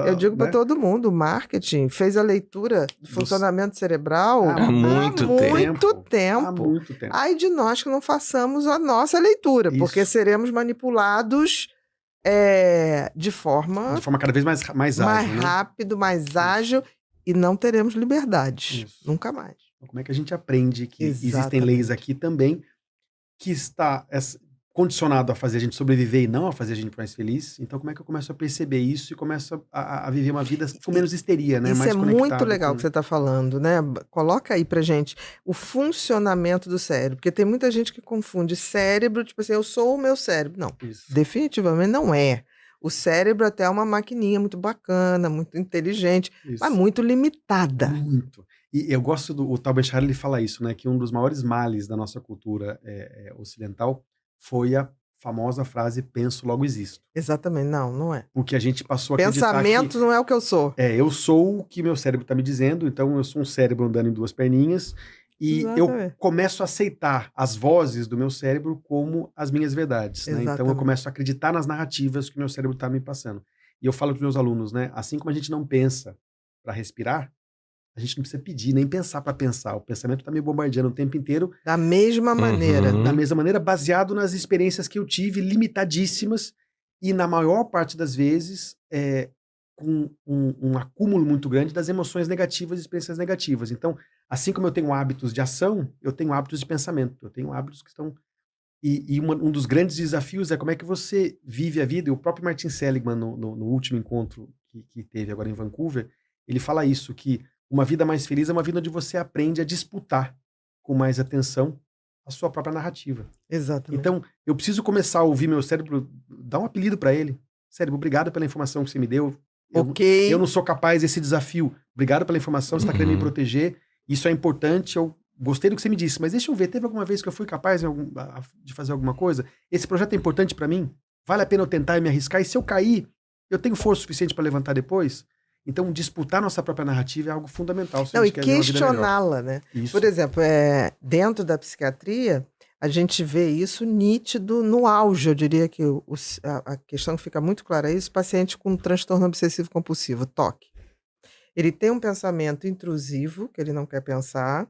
Eu digo né? para todo mundo, o marketing fez a leitura do funcionamento cerebral Há muito tempo. Há muito tempo. Ai de nós que não façamos a nossa leitura, porque Isso. seremos manipulados de forma cada vez mais mais ágil, né? rápido, mais ágil, e não teremos liberdade. Isso. Nunca mais. Então, como é que a gente aprende que existem Exatamente. leis aqui também que está condicionado a fazer a gente sobreviver e não a fazer a gente mais feliz? Então, como é que eu começo a perceber isso e começo a viver uma vida com menos histeria, né? Isso Mais é muito conectado legal que você está falando, né? Coloca aí pra gente o funcionamento do cérebro, porque tem muita gente que confunde cérebro, tipo assim, eu sou o meu cérebro. Não, Isso. definitivamente não é. O cérebro até é uma maquininha muito bacana, muito inteligente, Isso. mas muito limitada. Muito. E eu gosto o Tal Ben-Shahar, ele fala isso, né? Que um dos maiores males da nossa cultura ocidental foi a famosa frase penso, logo existo. Exatamente, não é. Porque a gente passou a acreditar Pensamento não é o que eu sou. eu sou o que meu cérebro está me dizendo, então eu sou um cérebro andando em duas perninhas e eu Exatamente. começo a aceitar as vozes do meu cérebro como as minhas verdades, né? Então eu Exatamente. começo a acreditar nas narrativas que o meu cérebro está me passando. E eu falo para os meus alunos, né? Assim como a gente não pensa para respirar, a gente não precisa pedir, nem pensar para pensar. O pensamento está me bombardeando o tempo inteiro. Da mesma maneira. Da mesma maneira, baseado nas experiências que eu tive, limitadíssimas, e na maior parte das vezes, com um acúmulo muito grande das emoções negativas e experiências negativas. Então, assim como eu tenho hábitos de ação, eu tenho hábitos de pensamento. Eu tenho hábitos que estão... um dos grandes desafios é como é que você vive a vida. E o próprio Martin Seligman, no último encontro que teve agora em Vancouver, ele fala isso, que uma vida mais feliz é uma vida onde você aprende a disputar com mais atenção a sua própria narrativa. Exatamente. Então, eu preciso começar a ouvir meu cérebro, dar um apelido para ele. Cérebro, obrigado pela informação que você me deu. Eu não sou capaz desse desafio. Obrigado pela informação, você está querendo me proteger. Isso é importante, eu gostei do que você me disse, mas deixa eu ver, teve alguma vez que eu fui capaz de fazer alguma coisa? Esse projeto é importante para mim? Vale a pena eu tentar e me arriscar? E se eu cair, eu tenho força suficiente para levantar depois? Então, disputar nossa própria narrativa é algo fundamental. Não, e questioná-la, né? Isso. Por exemplo, dentro da psiquiatria, a gente vê isso nítido no auge. Eu diria que a questão que fica muito clara é isso: paciente com transtorno obsessivo compulsivo, TOC. Ele tem um pensamento intrusivo, que ele não quer pensar,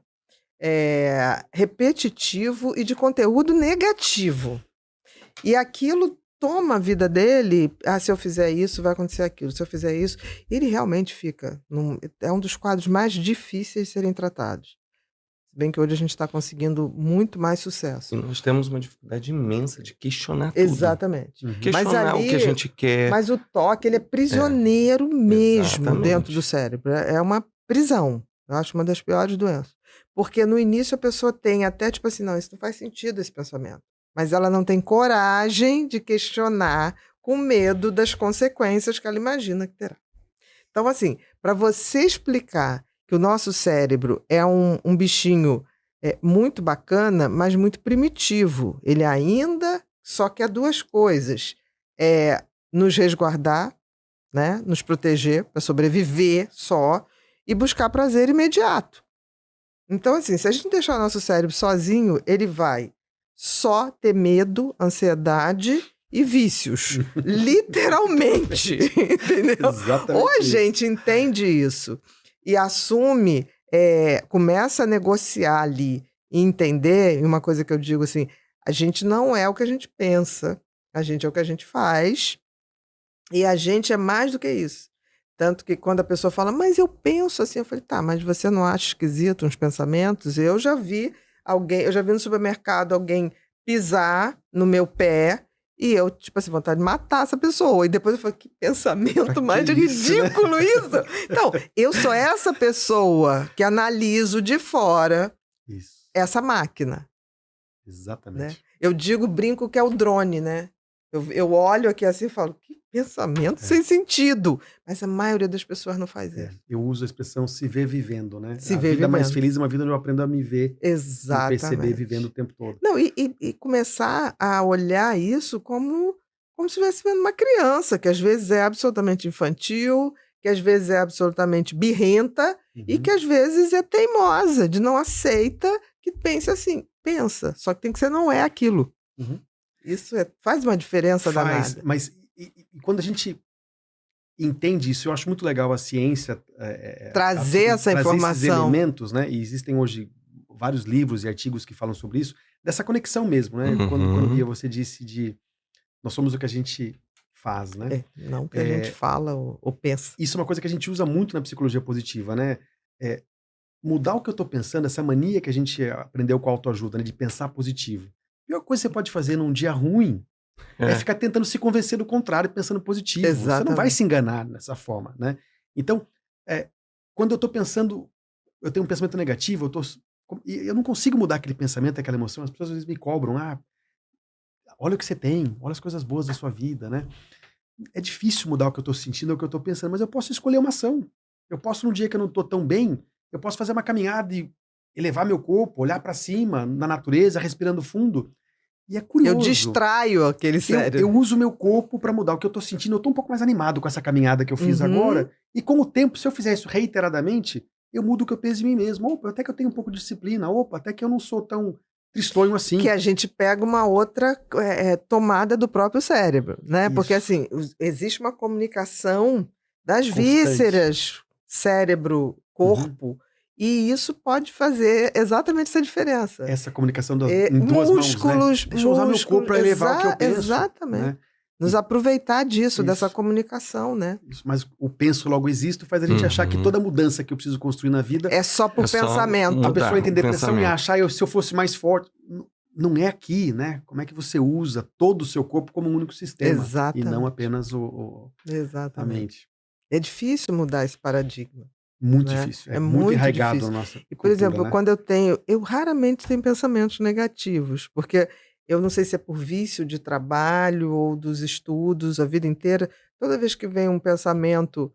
repetitivo e de conteúdo negativo. E aquilo toma a vida dele, se eu fizer isso, vai acontecer aquilo, se eu fizer isso, ele realmente fica, é um dos quadros mais difíceis de serem tratados. Se bem que hoje a gente está conseguindo muito mais sucesso. E nós temos uma dificuldade imensa de questionar tudo. Exatamente. Questionar o que a gente quer. Mas o toque, ele é prisioneiro mesmo. Exatamente. Dentro do cérebro. É uma prisão. Eu acho uma das piores doenças. Porque no início a pessoa tem até tipo assim, não, isso não faz sentido, esse pensamento. Mas ela não tem coragem de questionar com medo das consequências que ela imagina que terá. Então, assim, para você explicar que o nosso cérebro é um bichinho muito bacana, mas muito primitivo. Ele ainda só quer duas coisas. Nos resguardar, né? Nos proteger, para sobreviver só, e buscar prazer imediato. Então, assim, se a gente deixar o nosso cérebro sozinho, ele vai só ter medo, ansiedade e vícios. Literalmente. Entendeu? Exatamente. Ou a gente entende isso e assume, começa a negociar ali e entender, e uma coisa que eu digo assim, a gente não é o que a gente pensa, a gente é o que a gente faz, e a gente é mais do que isso. Tanto que quando a pessoa fala, mas eu penso assim, eu falei, tá, mas você não acha esquisito uns pensamentos? Eu já vi no supermercado alguém pisar no meu pé e eu, tipo assim, vontade de matar essa pessoa. E depois eu falei, que pensamento mais ridículo isso! Então, eu sou essa pessoa que analiso de fora essa máquina. Exatamente. Né? Eu brinco que é o drone, né? Eu olho aqui assim e falo, que pensamento sem sentido. Mas a maioria das pessoas não faz isso. Eu uso a expressão se ver vivendo, né? A vida mais feliz é uma vida onde eu aprendo a me ver. Exatamente. E perceber vivendo o tempo todo. Não, e começar a olhar isso como se estivesse vendo uma criança, que às vezes é absolutamente infantil, que às vezes é absolutamente birrenta e que às vezes é teimosa, de não aceita que pense assim. Pensa, só que tem que ser não é aquilo. Isso faz uma diferença danada. Mas e quando a gente entende isso. Eu acho muito legal a ciência trazer essa esses informação. elementos, né? E existem hoje vários livros e artigos que falam sobre isso, dessa conexão mesmo, né? Quando Bia, você disse nós somos o que a gente faz, né? Não o que a gente fala ou pensa. Isso é uma coisa que a gente usa muito na psicologia positiva, né? Mudar o que eu tô pensando, essa mania que a gente aprendeu com a autoajuda, né? De pensar positivo. A pior coisa que você pode fazer num dia ruim é ficar tentando se convencer do contrário, pensando positivo. Exatamente. Você não vai se enganar dessa forma, né? Então, quando eu tô pensando, eu tenho um pensamento negativo, eu não consigo mudar aquele pensamento, aquela emoção. As pessoas às vezes me cobram, olha o que você tem, olha as coisas boas da sua vida, né? É difícil mudar o que eu tô sentindo, o que eu tô pensando, mas eu posso escolher uma ação. Eu posso, num dia que eu não tô tão bem, eu posso fazer uma caminhada e elevar meu corpo, olhar para cima, na natureza, respirando fundo. E é curioso. Eu distraio aquele cérebro. Eu uso meu corpo para mudar o que eu tô sentindo. Eu tô um pouco mais animado com essa caminhada que eu fiz agora. E com o tempo, se eu fizer isso reiteradamente, eu mudo o que eu penso de mim mesmo. Opa, até que eu tenho um pouco de disciplina. Opa, até que eu não sou tão tristonho assim. Que a gente pega uma outra tomada do próprio cérebro, né? Isso. Porque, assim, existe uma comunicação das vísceras, cérebro, corpo, e isso pode fazer exatamente essa diferença. Essa comunicação em duas mãos, né? Deixa eu usar meu corpo para elevar o que eu penso. Exatamente. Né? Nos aproveitar disso, dessa comunicação, né? Isso, mas o penso logo existo faz a gente achar que toda mudança que eu preciso construir na vida é só por pensamento. A pessoa entender depressão e achar se eu fosse mais forte. Não é aqui, né? Como é que você usa todo o seu corpo como um único sistema. Exatamente. E não apenas a mente. É difícil mudar esse paradigma. Muito né? difícil. É muito enraizado na nossa cultura. E, por exemplo, né? quando eu raramente tenho pensamentos negativos, porque eu não sei se é por vício de trabalho ou dos estudos a vida inteira. Toda vez que vem um pensamento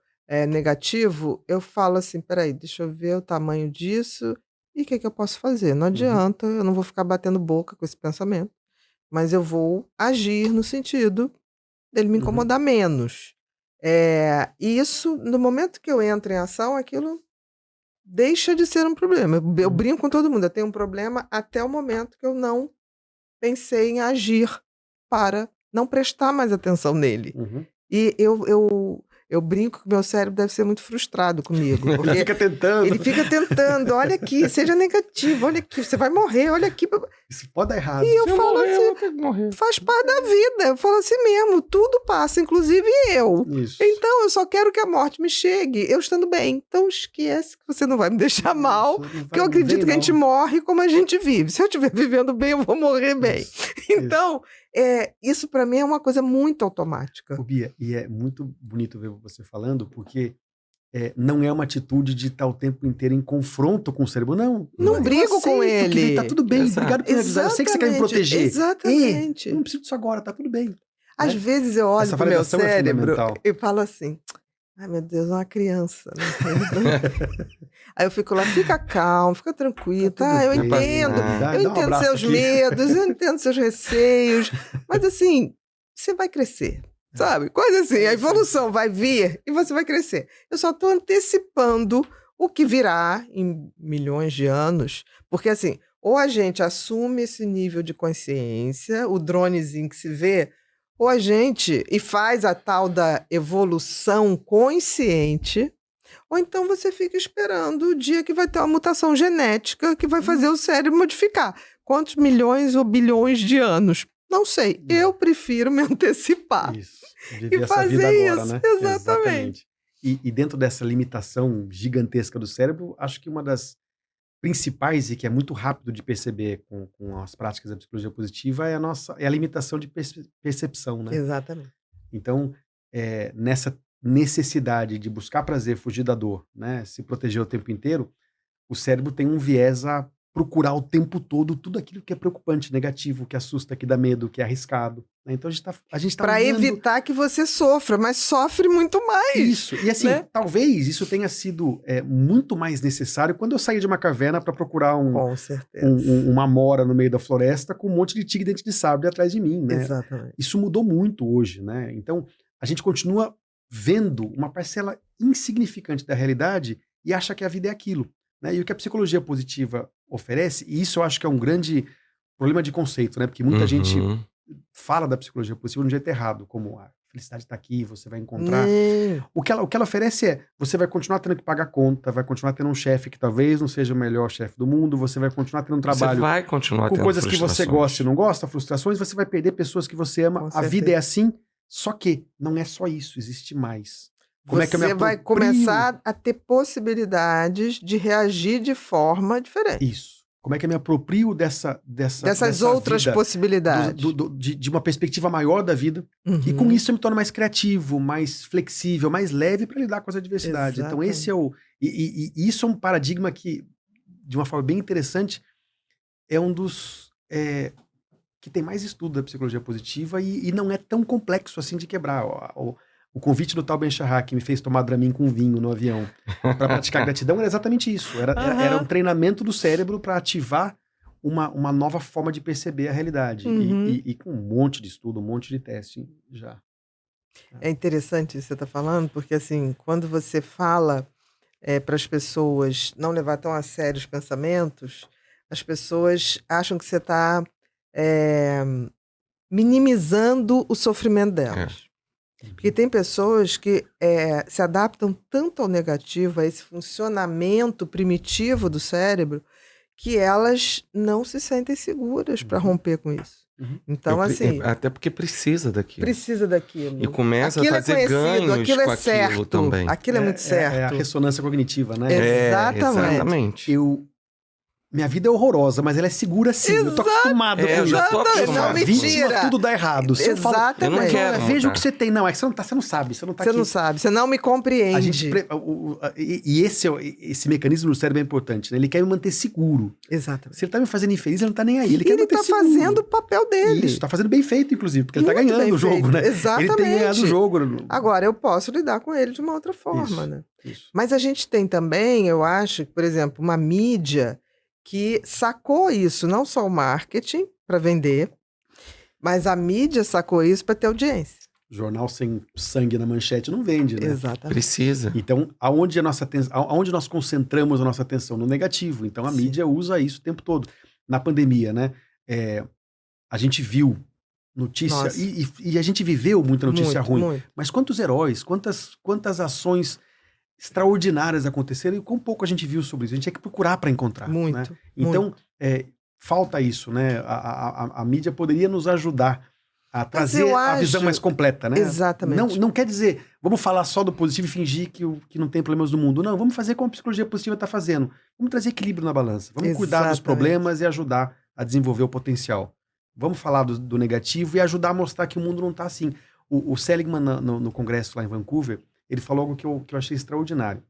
negativo, eu falo assim, peraí, deixa eu ver o tamanho disso e o que eu posso fazer. Não adianta, eu não vou ficar batendo boca com esse pensamento, mas eu vou agir no sentido dele me incomodar menos. E isso, no momento que eu entro em ação, aquilo deixa de ser um problema. Eu brinco com todo mundo, eu tenho um problema até o momento que eu não pensei em agir para não prestar mais atenção nele. E eu brinco que meu cérebro deve ser muito frustrado comigo. Ele fica tentando. Ele fica tentando, olha aqui, seja negativo, olha aqui, você vai morrer, olha aqui. Isso pode dar errado. E eu falo assim, faz parte da vida. Eu falo assim mesmo, tudo passa, inclusive eu. Isso. Então eu só quero que a morte me chegue, eu estando bem. Então esquece que você não vai me deixar mal, porque eu acredito que a gente morre como a gente vive. Se eu estiver vivendo bem, eu vou morrer bem. Isso. Então, isso para mim é uma coisa muito automática. Bia, e é muito bonito ver você falando, porque não é uma atitude de estar o tempo inteiro em confronto com o cérebro. Não brigo com ele. Tá tudo bem, obrigado por me avisar. Eu sei que você quer me proteger. Exatamente. Eu não preciso disso agora, tá tudo bem. Às vezes eu olho pro meu cérebro e falo assim, ai meu Deus, é uma criança. Aí eu fico lá, fica calmo, fica tranquilo, tá? Eu entendo seus medos, eu entendo seus receios, mas assim, você vai crescer. Sabe? Coisa assim, a evolução vai vir e você vai crescer. Eu só estou antecipando o que virá em milhões de anos, porque assim, ou a gente assume esse nível de consciência, o dronezinho que se vê, ou a gente faz a tal da evolução consciente, ou então você fica esperando o dia que vai ter uma mutação genética que vai fazer o cérebro modificar. Quantos milhões ou bilhões de anos? Não sei, eu prefiro me antecipar. Isso. E fazer agora, isso, né? Exatamente. E dentro dessa limitação gigantesca do cérebro, acho que uma das principais e que é muito rápido de perceber com as práticas da psicologia positiva é a limitação de percepção, né? Exatamente. Então, nessa necessidade de buscar prazer, fugir da dor, né? Se proteger o tempo inteiro, o cérebro tem um viés a procurar o tempo todo tudo aquilo que é preocupante, negativo, que assusta, que dá medo, que é arriscado. Né? Então a gente tá para evitar que você sofra, mas sofre muito mais. Isso. E assim, né? Talvez isso tenha sido muito mais necessário quando eu saí de uma caverna para procurar com certeza. Uma amora no meio da floresta com um monte de tigre dente de sabre atrás de mim. Né? Exatamente. Isso mudou muito hoje. Né? Então, a gente continua vendo uma parcela insignificante da realidade e acha que a vida é aquilo. Né? E o que a psicologia positiva oferece, e isso eu acho que é um grande problema de conceito, né? Porque muita gente fala da psicologia positiva de um jeito errado, como felicidade está aqui, você vai encontrar. O que ela oferece é, você vai continuar tendo que pagar conta, vai continuar tendo um chefe que talvez não seja o melhor chefe do mundo, você vai continuar tendo um trabalho você vai continuar com tendo coisas que você gosta e não gosta, frustrações, você vai perder pessoas que você ama. A vida é assim, só que não é só isso, existe mais. Como é que eu me Você vai começar a ter possibilidades de reagir de forma diferente. Isso. Como é que eu me aproprio dessas outras vida, possibilidades? de uma perspectiva maior da vida. E com isso eu me torno mais criativo, mais flexível, mais leve para lidar com as adversidades. Então esse é o... E isso é um paradigma que, de uma forma bem interessante, é um dos... que tem mais estudo da psicologia positiva e não é tão complexo assim de quebrar. O convite do Tal Ben-Shahar, que me fez tomar Dramin com vinho no avião para praticar gratidão, era exatamente isso. Era um treinamento do cérebro para ativar uma nova forma de perceber a realidade. E com um monte de estudo, um monte de teste já. É interessante isso que você está falando, porque assim, quando você fala para as pessoas não levar tão a sério os pensamentos, as pessoas acham que você está minimizando o sofrimento delas. Porque tem pessoas que se adaptam tanto ao negativo, a esse funcionamento primitivo do cérebro, que elas não se sentem seguras para romper com isso. Então, assim... Até porque precisa daquilo. Precisa daquilo. E começa a fazer ganhos com aquilo também. Aquilo é muito certo. É a ressonância cognitiva, né? Exatamente. Minha vida é horrorosa, mas ela é segura sim. Eu tô acostumado com isso. Eu já tô acostumado. Não, mentira. Tudo dá errado. Exatamente. Eu não quero veja o que você tem. Não, é que você não sabe. Você não tá aqui. Você não sabe. Você não me compreende. Esse mecanismo do cérebro é importante, né? Ele quer me manter seguro. Exatamente. Se ele tá me fazendo infeliz, ele não tá nem aí. Ele quer me manter tá seguro. fazendo o papel dele. Isso, tá fazendo bem feito, inclusive, porque ele tá ganhando o jogo, né? Exatamente. Ele tem ganhado o jogo. Agora, eu posso lidar com ele de uma outra forma, Isso, né? Isso. Mas a gente tem também, eu acho, por exemplo, uma mídia que sacou isso, não só o marketing para vender, mas a mídia sacou isso para ter audiência. Jornal sem sangue na manchete não vende, né? Exatamente. Precisa. Então, aonde nós concentramos a nossa atenção? No negativo. Então, a mídia usa isso o tempo todo. Na pandemia, né? A gente viu notícia e a gente viveu muita notícia ruim. Muito. Mas quantos heróis, quantas ações extraordinárias aconteceram e quão pouco a gente viu sobre isso. A gente tinha que procurar para encontrar. Muito. Né? Então, falta isso, né? A mídia poderia nos ajudar a trazer a visão mais completa, né? Exatamente. Não quer dizer, vamos falar só do positivo e fingir que não tem problemas no mundo. Não, vamos fazer como a psicologia positiva está fazendo. Vamos trazer equilíbrio na balança. Vamos cuidar dos problemas e ajudar a desenvolver o potencial. Vamos falar do negativo e ajudar a mostrar que o mundo não está assim. O Seligman, no congresso lá em Vancouver, ele falou algo que eu achei extraordinário.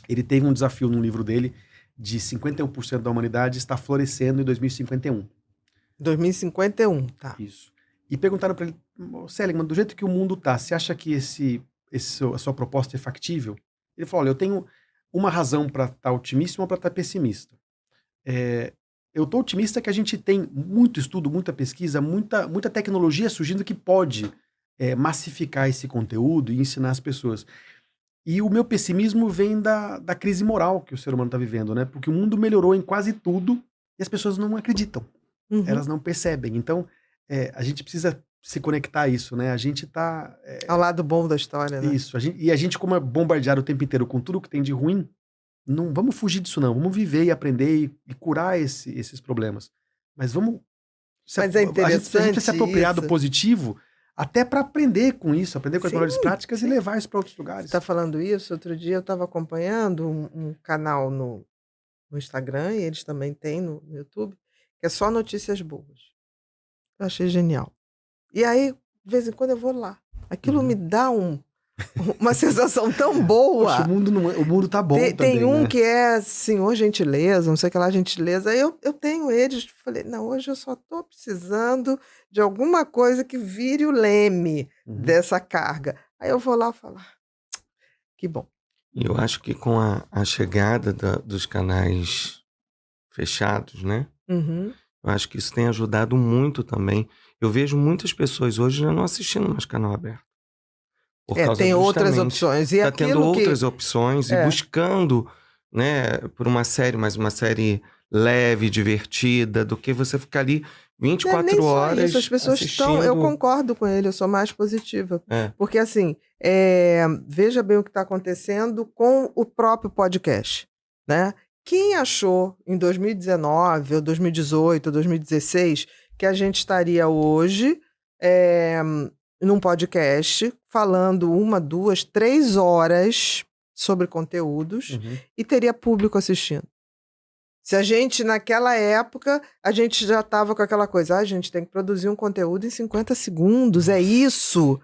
Ele teve um desafio no livro dele de 51% da humanidade está florescendo em 2051. 2051, tá. Isso. E perguntaram para ele, Seligman, do jeito que o mundo tá, você acha que a sua proposta é factível? Ele falou, olha, eu tenho uma razão para estar otimista e uma para estar pessimista. Eu estou otimista que a gente tem muito estudo, muita pesquisa, muita tecnologia surgindo que pode massificar esse conteúdo e ensinar as pessoas. E o meu pessimismo vem da crise moral que o ser humano está vivendo, né? Porque o mundo melhorou em quase tudo e as pessoas não acreditam. Elas não percebem. Então, a gente precisa se conectar a isso, né? A gente está... ao lado bom da história, né? Isso. A gente, como é bombardeado o tempo inteiro com tudo que tem de ruim, não vamos fugir disso, não. Vamos viver e aprender e curar esses problemas. Mas vamos... Mas é interessante a gente precisa se apropriar do positivo até para aprender com isso, aprender com as melhores práticas e levar isso para outros lugares. Você está falando isso? Outro dia eu estava acompanhando um canal no Instagram, e eles também têm no YouTube, que é só notícias boas. Eu achei genial. E aí, de vez em quando eu vou lá. Aquilo me dá uma sensação tão boa. Poxa, o mundo tá bom também, tem um, né? que é Senhor Gentileza, não sei o que lá, Gentileza. Eu tenho eles, falei, não, hoje eu só tô precisando de alguma coisa que vire o leme dessa carga. Aí eu vou lá falar, que bom. Eu acho que com a chegada dos canais fechados, né? Eu acho que isso tem ajudado muito também. Eu vejo muitas pessoas hoje já não assistindo mais canal aberto. Tem outras opções. Está tendo outras opções e buscando, né, por uma série, mas uma série leve, divertida, do que você ficar ali Não é 24 nem só horas isso, as pessoas estão. Eu assistindo. concordo com ele, eu sou mais positiva. É. Porque, assim, veja bem o que está acontecendo com o próprio podcast, né? Quem achou em 2019, ou 2018, ou 2016, que a gente estaria hoje num podcast falando 1, 2, 3 horas sobre conteúdos Uhum. e teria público assistindo? Se a gente, naquela época, a gente já estava com aquela coisa, a gente tem que produzir um conteúdo em 50 segundos, é isso.